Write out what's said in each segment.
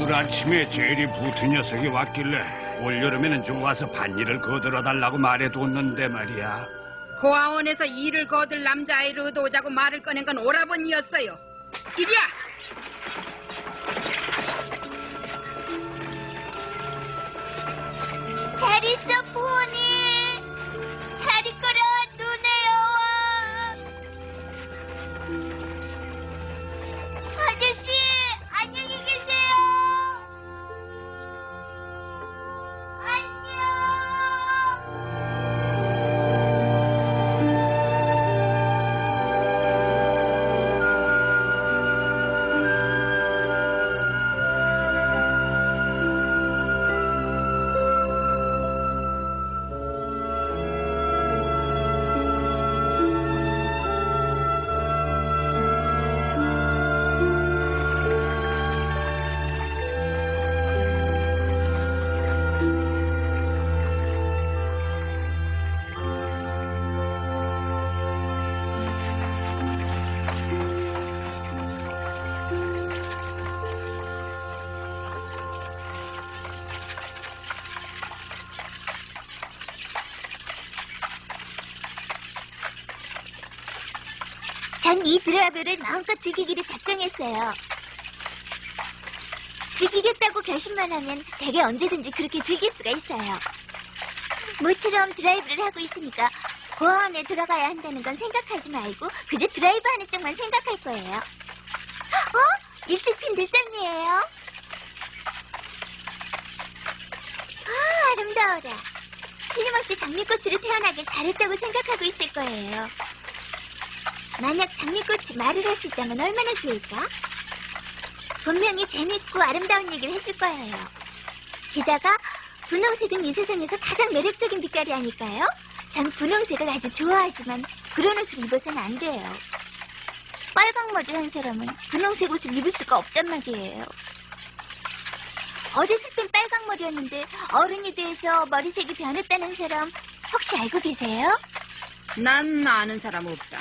오늘 아침에 제일이 붙은 녀석이 왔길래 올여름에는 좀 와서 밭일을 거들어달라고 말해뒀는데 말이야. 고아원에서 일을 거들 남자아이를 의도자고 말을 꺼낸 건 오라버니였어요. 이리야! 잘 있어, 포니. 잘 있거라, 눈의 여왕. 아저씨, 안녕히 계세요. 안녕. 전 이 드라이브를 마음껏 즐기기로 작정했어요. 즐기겠다고 결심만 하면 대개 언제든지 그렇게 즐길 수가 있어요. 모처럼 드라이브를 하고 있으니까 고아원에 돌아가야 한다는 건 생각하지 말고 그저 드라이브하는 쪽만 생각할 거예요. 일찍 핀 들장미예요. 아름다워라. 틀림없이 장미꽃으로 태어나길 잘했다고 생각하고 있을 거예요. 만약 장미꽃이 말을 할 수 있다면 얼마나 좋을까? 분명히 재밌고 아름다운 얘기를 해줄 거예요. 게다가 분홍색은 이 세상에서 가장 매력적인 빛깔이 아닐까요? 전 분홍색을 아주 좋아하지만 그런 옷을 입어서는 안 돼요. 빨강 머리를 한 사람은 분홍색 옷을 입을 수가 없단 말이에요. 어렸을 땐 빨강 머리였는데 어른이 돼서 머리색이 변했다는 사람 혹시 알고 계세요? 난 아는 사람 없다.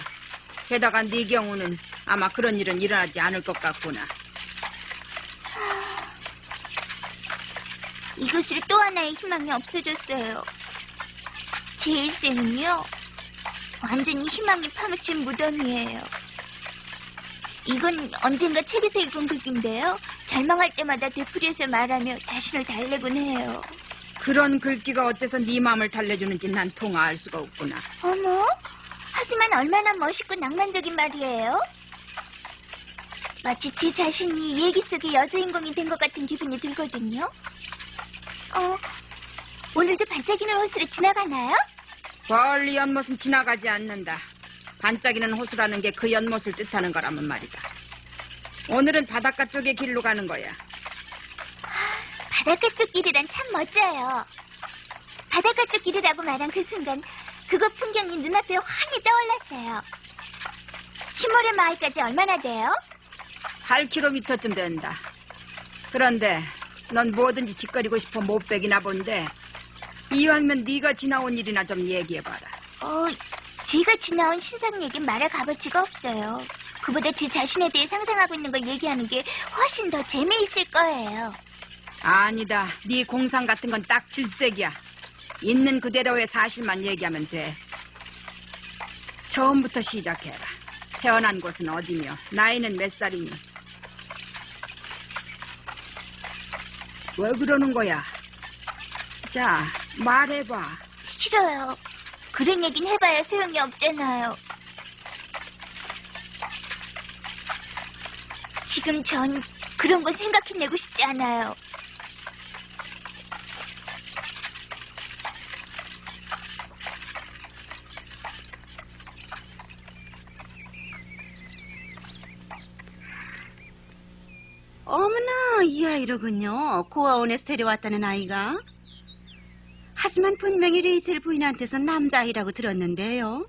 게다가 네 경우는 아마 그런 일은 일어나지 않을 것 같구나. 이것으로 또 하나의 희망이 없어졌어요. 제 일생은요, 완전히 희망이 파묻힌 무덤이에요. 이건 언젠가 책에서 읽은 글귀인데요. 절망할 때마다 되풀이해서 말하며 자신을 달래곤 해요. 그런 글귀가 어째서 네 마음을 달래주는지 난 통화할 수가 없구나. 어머, 하지만 얼마나 멋있고 낭만적인 말이에요. 마치 제 자신이 얘기 속의 여주인공이 된 것 같은 기분이 들거든요. 오늘도 반짝이는 호수로 지나가나요? 멀리 연못은 지나가지 않는다. 반짝이는 호수라는 게 그 연못을 뜻하는 거라면 말이다. 오늘은 바닷가 쪽의 길로 가는 거야. 바닷가 쪽 길이란 참 멋져요. 바닷가 쪽 길이라고 말한 그 순간 그곳 풍경이 눈앞에 환히 떠올랐어요. 히모레 마을까지 얼마나 돼요? 8km쯤 된다. 그런데 넌 뭐든지 짓거리고 싶어 못 빼기나 본데 이왕이면 네가 지나온 일이나 좀 얘기해봐라. 제가 지나온 신상 얘기는 말할 값어치가 없어요. 그보다 제 자신에 대해 상상하고 있는 걸 얘기하는 게 훨씬 더 재미있을 거예요. 아니다. 네 공상 같은 건 딱 질색이야. 있는 그대로의 사실만 얘기하면 돼. 처음부터 시작해라. 태어난 곳은 어디며 나이는 몇 살이니? 왜 그러는 거야? 자, 말해봐. 싫어요. 그런 얘기는 해봐야 소용이 없잖아요. 지금 전 그런 거 생각해내고 싶지 않아요. 어머나, 이 아이로군요. 고아원에서 데려왔다는 아이가. 하지만 분명히 레이첼 부인한테서 남자아이라고 들었는데요.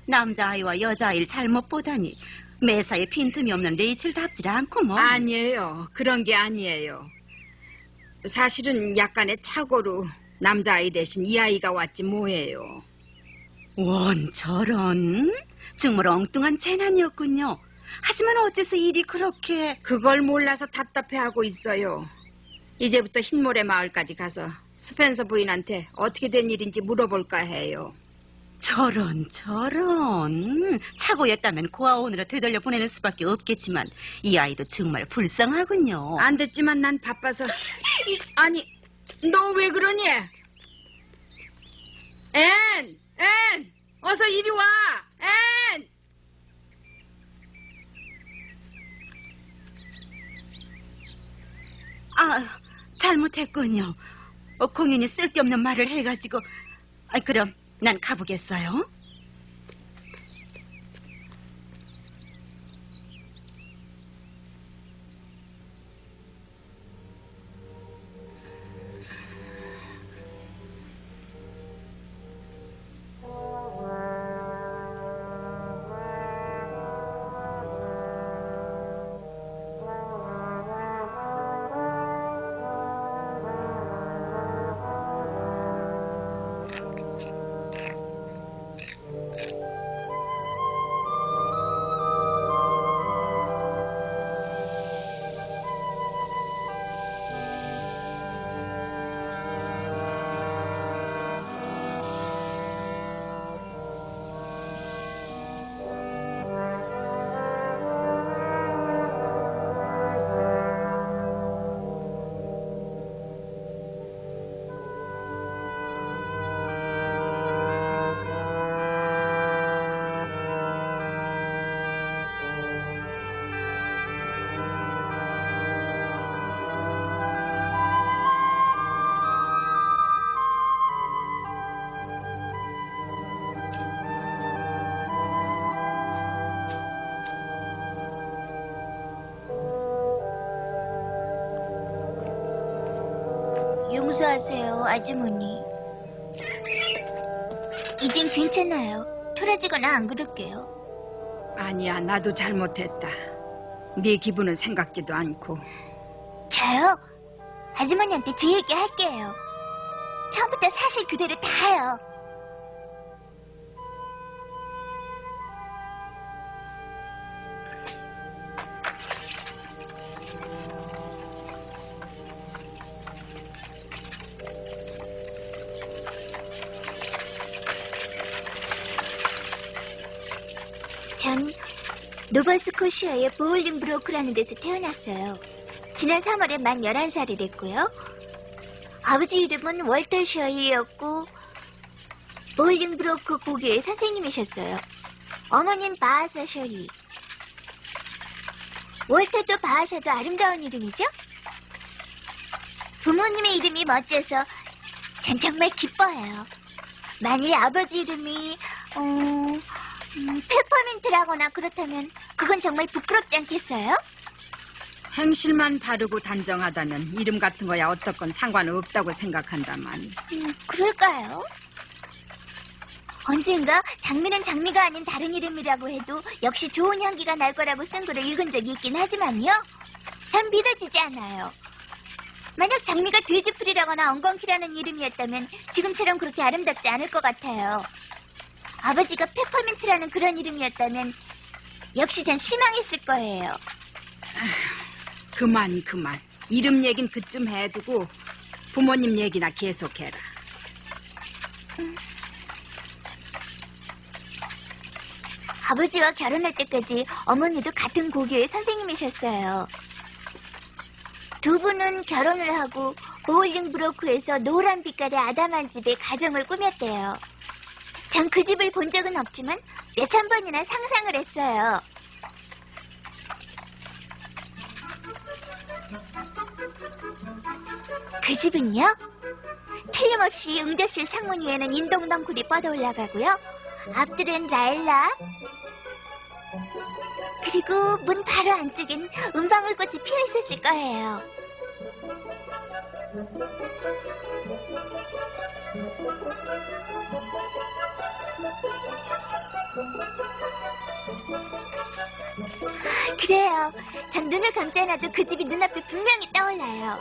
남자아이와 여자아이를 잘못 보다니 매사에 빈틈이 없는 레이첼답질 않고 뭐. 아니에요. 그런 게 아니에요. 사실은 약간의 착오로 남자아이 대신 이 아이가 왔지 뭐예요. 원 저런. 정말 엉뚱한 재난이었군요. 하지만 어째서 일이 그렇게... 그걸 몰라서 답답해하고 있어요. 이제부터 흰모래 마을까지 가서 스펜서 부인한테 어떻게 된 일인지 물어볼까 해요. 저런. 착오였다면 고아원으로 되돌려 보내는 수밖에 없겠지만 이 아이도 정말 불쌍하군요. 안 됐지만 난 바빠서. 아니, 너 왜 그러니? 앤! 어서 이리 와! 앤! 잘못했군요. 공연이 쓸데없는 말을 해가지고. 그럼 난 가보겠어요. 용서하세요, 아주머니. 이젠 괜찮아요. 토라지거나 안 그럴게요. 아니야, 나도 잘못했다. 네 기분은 생각지도 않고. 저요? 아주머니한테 제 얘기 할게요. 처음부터 사실 그대로 다 해요. 전 노바스코시아의 보울링브로크라는 데서 태어났어요. 지난 3월에 만 11살이 됐고요. 아버지 이름은 월터 셔이였고 보울링브로크 고교의 선생님이셨어요. 어머니는 바하사 셔이. 월터도 바하샤도 아름다운 이름이죠? 부모님의 이름이 멋져서 전 정말 기뻐해요. 만일 아버지 이름이 페퍼민트라거나 그렇다면 그건 정말 부끄럽지 않겠어요? 행실만 바르고 단정하다면 이름 같은 거야 어떻건 상관없다고 생각한다만. 그럴까요? 언젠가 장미는 장미가 아닌 다른 이름이라고 해도 역시 좋은 향기가 날 거라고 쓴 글을 읽은 적이 있긴 하지만요. 전 믿어지지 않아요. 만약 장미가 돼지풀이라거나 엉겅퀴라는 이름이었다면 지금처럼 그렇게 아름답지 않을 것 같아요. 아버지가 페퍼민트라는 그런 이름이었다면 역시 전 실망했을 거예요. 그만. 이름 얘긴 그쯤 해두고 부모님 얘기나 계속해라. 아버지와 결혼할 때까지 어머니도 같은 고교의 선생님이셨어요. 두 분은 결혼을 하고 보울링브로크에서 노란 빛깔의 아담한 집에 가정을 꾸몄대요. 전 그 집을 본 적은 없지만 몇천 번이나 상상을 했어요. 그 집은요? 틀림없이 응접실 창문 위에는 인동덩굴이 뻗어 올라가고요. 앞들은 라일락, 그리고 문 바로 안쪽엔 은방울꽃이 피어 있었을 거예요. 그래요. 전 눈을 감자놔도 그 집이 눈앞에 분명히 떠올라요.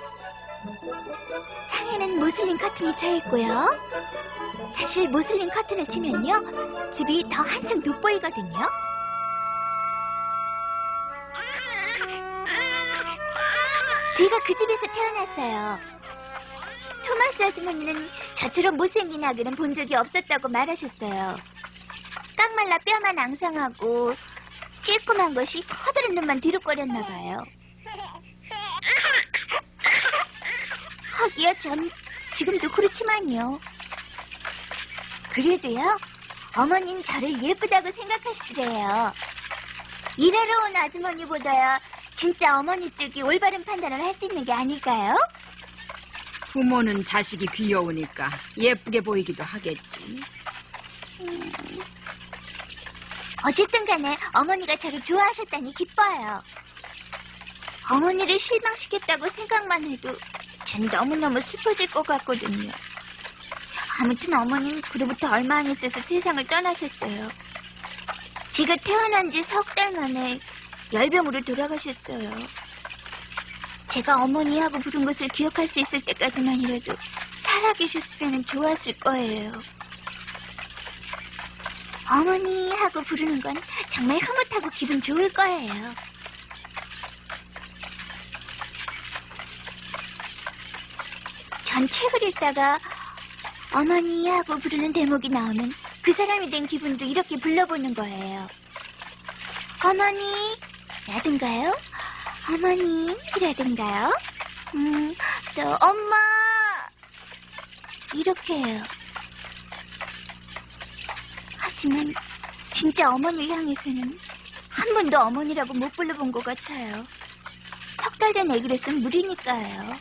창에는 모슬린 커튼이 쳐있고요. 사실 모슬린 커튼을 치면요, 집이 더 한층 돋보이거든요. 제가 그 집에서 태어났어요. 토마스 아주머니는 저처럼 못생긴 아기는 본 적이 없었다고 말하셨어요. 깡말라 뼈만 앙상하고 깨끗한 것이 커다란 눈만 뒤룩거렸나 봐요. 하기야 전 지금도 그렇지만요. 그래도요, 어머니는 저를 예쁘다고 생각하시더래요. 일하러 온 아주머니보다야 진짜 어머니 쪽이 올바른 판단을 할 수 있는 게 아닐까요? 부모는 자식이 귀여우니까 예쁘게 보이기도 하겠지. 어쨌든 간에 어머니가 저를 좋아하셨다니 기뻐요. 어머니를 실망시켰다고 생각만 해도 전 너무너무 슬퍼질 것 같거든요. 아무튼 어머니는 그로부터 얼마 안 있어서 세상을 떠나셨어요. 제가 태어난 지 석 달 만에 열병으로 돌아가셨어요. 제가 어머니하고 부른 것을 기억할 수 있을 때까지만이라도 살아계셨으면 좋았을 거예요. 어머니하고 부르는 건 정말 흐뭇하고 기분 좋을 거예요. 전 책을 읽다가 어머니하고 부르는 대목이 나오면 그 사람이 된 기분도 이렇게 불러보는 거예요. 어머니라든가요? 어머님이라든가요? 또 엄마 이렇게 해요. 하지만 진짜 어머니를 향해서는 한 번도 어머니라고 못 불러본 것 같아요. 석 달 된 애기로서는 무리니까요.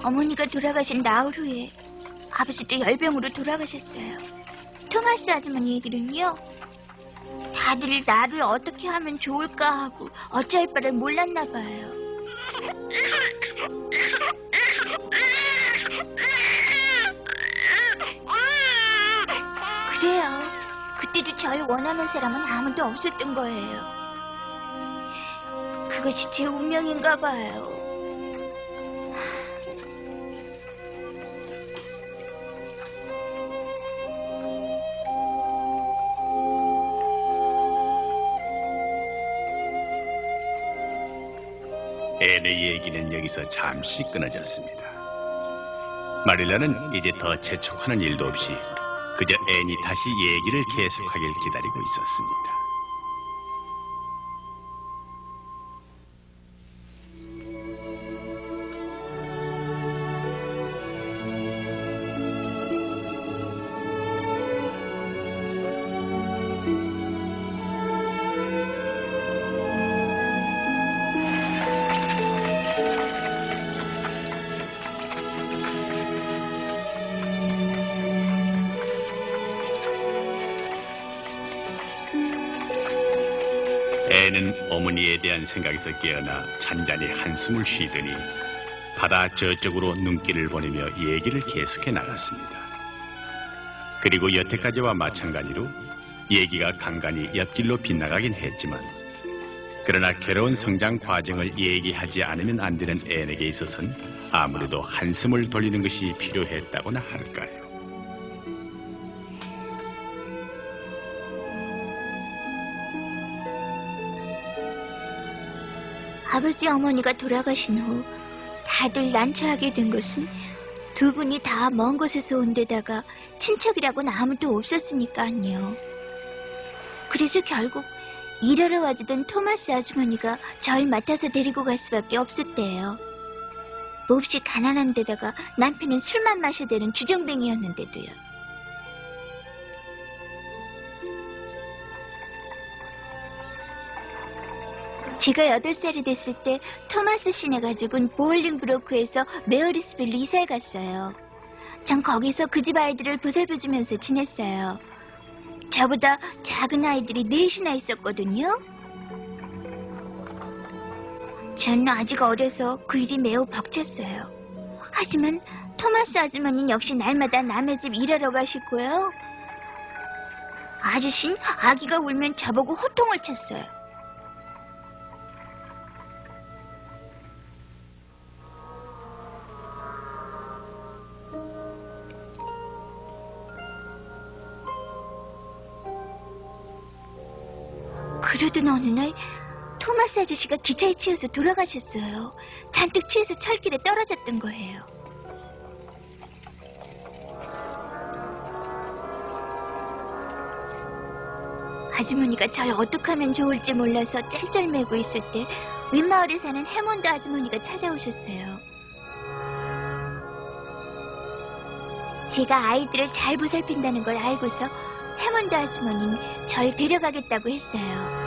어머니가 돌아가신 나흘 후에 아버지도 열병으로 돌아가셨어요. 토마스 아주머니 얘기는요, 다들 나를 어떻게 하면 좋을까 하고 어찌할 바를 몰랐나 봐요. 그래요. 그때도 절 원하는 사람은 아무도 없었던 거예요. 그것이 제 운명인가 봐요. 앤의 얘기는 여기서 잠시 끊어졌습니다. 마릴라는 이제 더 재촉하는 일도 없이 그저 앤이 다시 얘기를 계속하길 기다리고 있었습니다. 앤은 어머니에 대한 생각에서 깨어나 잔잔히 한숨을 쉬더니 바다 저쪽으로 눈길을 보내며 얘기를 계속해 나갔습니다. 그리고 여태까지와 마찬가지로 얘기가 간간히 옆길로 빗나가긴 했지만 그러나 괴로운 성장 과정을 얘기하지 않으면 안 되는 앤에게 있어서는 아무래도 한숨을 돌리는 것이 필요했다고나 할까요. 아버지 어머니가 돌아가신 후 다들 난처하게 된 것은 두 분이 다 먼 곳에서 온 데다가 친척이라고는 아무도 없었으니까요. 그래서 결국 일하러 와주던 토마스 아주머니가 절 맡아서 데리고 갈 수밖에 없었대요. 몹시 가난한 데다가 남편은 술만 마셔대는 주정뱅이였는데도요. 제가 8살이 됐을 때 토마스 씨네 가족은 보울링브로크에서 메어리스빌로 이사를 갔어요. 전 거기서 그 집 아이들을 보살펴주면서 지냈어요. 저보다 작은 아이들이 4이나 있었거든요. 전 아직 어려서 그 일이 매우 벅찼어요. 하지만 토마스 아주머니는 역시 날마다 남의 집 일하러 가시고요. 아저씨는 아기가 울면 저보고 호통을 쳤어요. 그러던 어느 날 토마스 아저씨가 기차에 치여서 돌아가셨어요. 잔뜩 취해서 철길에 떨어졌던 거예요. 아주머니가 절 어떻게 하면 좋을지 몰라서 짤짤매고 있을 때 윗마을에 사는 해몬드 아주머니가 찾아오셨어요. 제가 아이들을 잘 보살핀다는 걸 알고서 해몬드 아주머니는 절 데려가겠다고 했어요.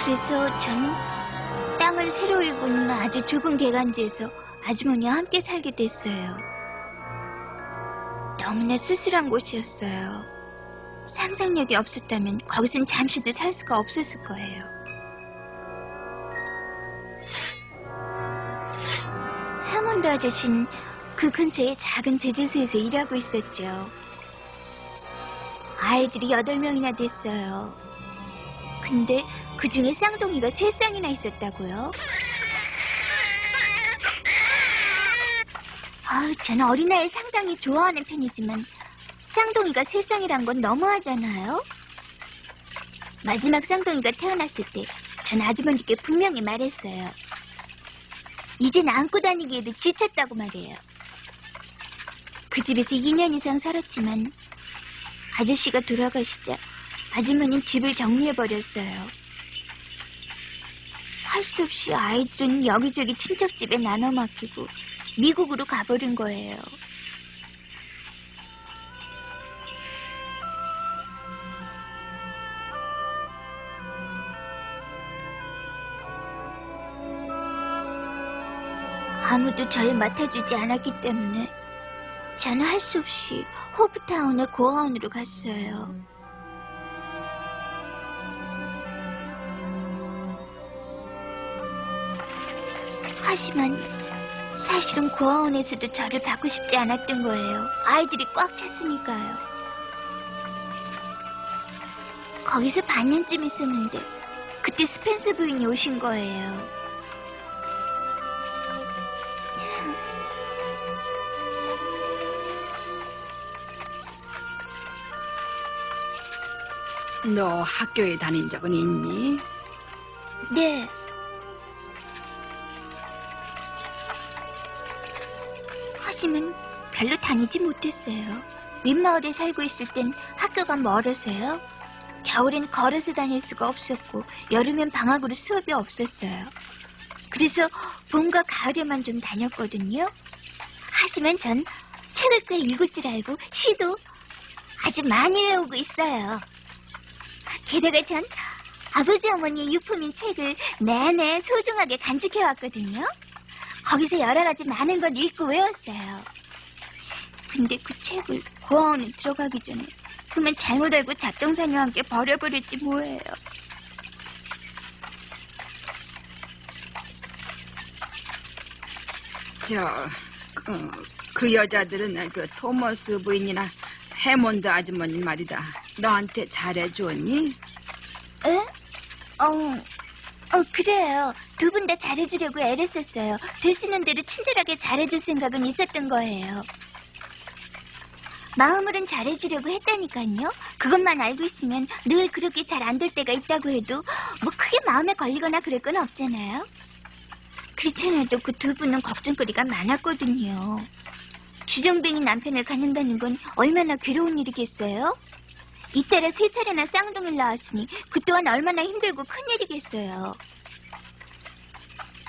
그래서 전 땅을 새로 일구는 아주 좁은 개간지에서 아주머니와 함께 살게 됐어요. 너무나 쓸쓸한 곳이었어요. 상상력이 없었다면 거기선 잠시도 살 수가 없었을 거예요. 해몬드 아저씨는 그 근처에 작은 제재소에서 일하고 있었죠. 아이들이 8명이나 됐어요. 근데 그 중에 쌍둥이가 3쌍이나 있었다고요? 저는 어린아이 상당히 좋아하는 편이지만 쌍둥이가 3쌍이란 건 너무하잖아요? 마지막 쌍둥이가 태어났을 때 전 아주머니께 분명히 말했어요. 이젠 안고 다니기에도 지쳤다고 말해요. 그 집에서 2년 이상 살았지만 아저씨가 돌아가시자 아주머니는 집을 정리해버렸어요. 할 수 없이 아이들은 여기저기 친척집에 나눠 맡기고 미국으로 가버린 거예요. 아무도 절 맡아주지 않았기 때문에 저는 할 수 없이 호프타운의 고아원으로 갔어요. 하지만 사실은 고아원에서도 저를 받고 싶지 않았던 거예요. 아이들이 꽉 찼으니까요. 거기서 반년쯤 있었는데 그때 스펜서 부인이 오신 거예요. 너 학교에 다닌 적은 있니? 네. 하지만 별로 다니지 못했어요. 윗마을에 살고 있을 땐 학교가 멀어서요. 겨울엔 걸어서 다닐 수가 없었고 여름엔 방학으로 수업이 없었어요. 그래서 봄과 가을에만 좀 다녔거든요. 하지만 전 책을 꽤 읽을 줄 알고 시도 아주 많이 외우고 있어요. 게다가 전 아버지 어머니의 유품인 책을 내내 소중하게 간직해왔거든요. 거기서 여러 가지 많은 걸 읽고 외웠어요. 근데 그 책을 고아원에 들어가기 전에 그만 잘못 알고 잡동사니와 함께 버려버릴지 뭐예요. 그 여자들은 그 토머스 부인이나 해몬드 아주머니 말이다. 너한테 잘해주었니? 에? 그래요. 두 분 다 잘해주려고 애를 썼어요. 될 수 있는 대로 친절하게 잘해줄 생각은 있었던 거예요. 마음으론 잘해주려고 했다니까요. 그것만 알고 있으면 늘 그렇게 잘 안 될 때가 있다고 해도 뭐 크게 마음에 걸리거나 그럴 건 없잖아요. 그렇지 않아도 그 두 분은 걱정거리가 많았거든요. 주정뱅이 남편을 갖는다는 건 얼마나 괴로운 일이겠어요? 이따라 3차례나 쌍둥이를 낳았으니 그 또한 얼마나 힘들고 큰일이겠어요.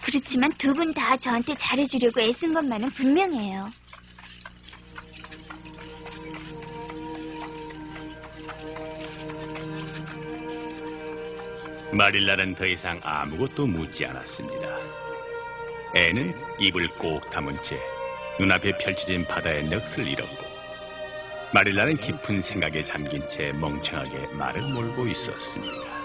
그렇지만 두 분 다 저한테 잘해주려고 애쓴 것만은 분명해요. 마릴라는 더 이상 아무것도 묻지 않았습니다. 애는 입을 꼭 다문 채 눈앞에 펼쳐진 바다의 넋을 잃었고 마릴라는 깊은 생각에 잠긴 채 멍청하게 말을 몰고 있었습니다.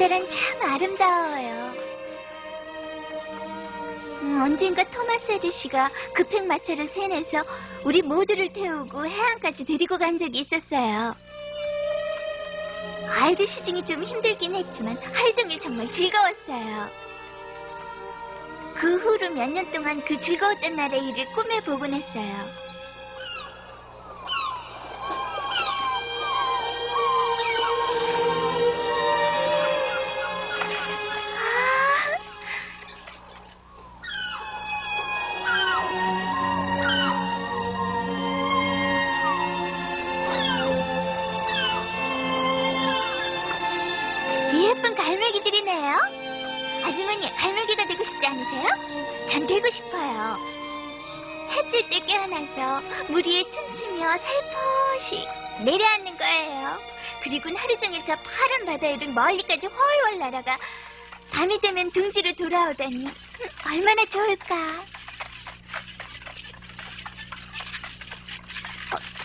바다란 참 아름다워요. 언젠가 토마스 아저씨가 급행마차를 세내서 우리 모두를 태우고 해안까지 데리고 간 적이 있었어요. 아이들 시중이 좀 힘들긴 했지만 하루 종일 정말 즐거웠어요. 그 후로 몇 년 동안 그 즐거웠던 날의 일을 꿈에 보곤 했어요. 예쁜 갈매기들이네요. 아주머니, 갈매기가 되고 싶지 않으세요? 전 되고 싶어요. 해 뜰 때 깨어나서 물 위에 춤추며 살포시 내려앉는 거예요. 그리고는 하루 종일 저 파란 바다 위를 멀리까지 훨훨 날아가 밤이 되면 둥지로 돌아오다니 얼마나 좋을까.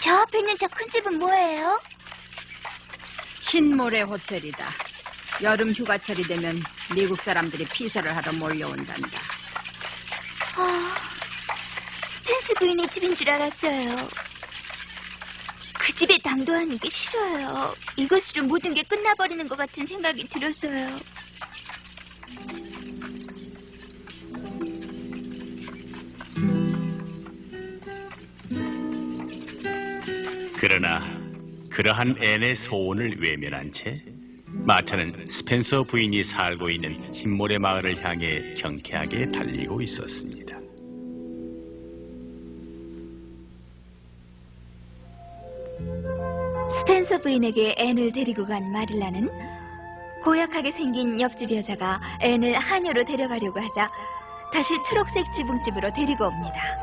저 앞에 있는 저 큰 집은 뭐예요? 흰모래 호텔이다. 여름 휴가철이 되면 미국 사람들이 피서를 하러 몰려온단다. 스펜스 부인의 집인 줄 알았어요. 그 집에 당도하는 게 싫어요. 이것으로 모든 게 끝나버리는 것 같은 생각이 들어서요. 그러나 그러한 앤의 소원을 외면한 채 마차는 스펜서 부인이 살고 있는 흰모래 마을을 향해 경쾌하게 달리고 있었습니다. 스펜서 부인에게 앤을 데리고 간 마릴라는 고약하게 생긴 옆집 여자가 앤을 하녀로 데려가려고 하자 다시 초록색 지붕집으로 데리고 옵니다.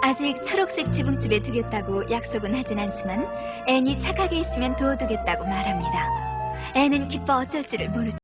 아직 초록색 지붕집에 두겠다고 약속은 하진 않지만 앤이 착하게 있으면 도와두겠다고 말합니다. 앤은 기뻐 어쩔 줄을 모르죠.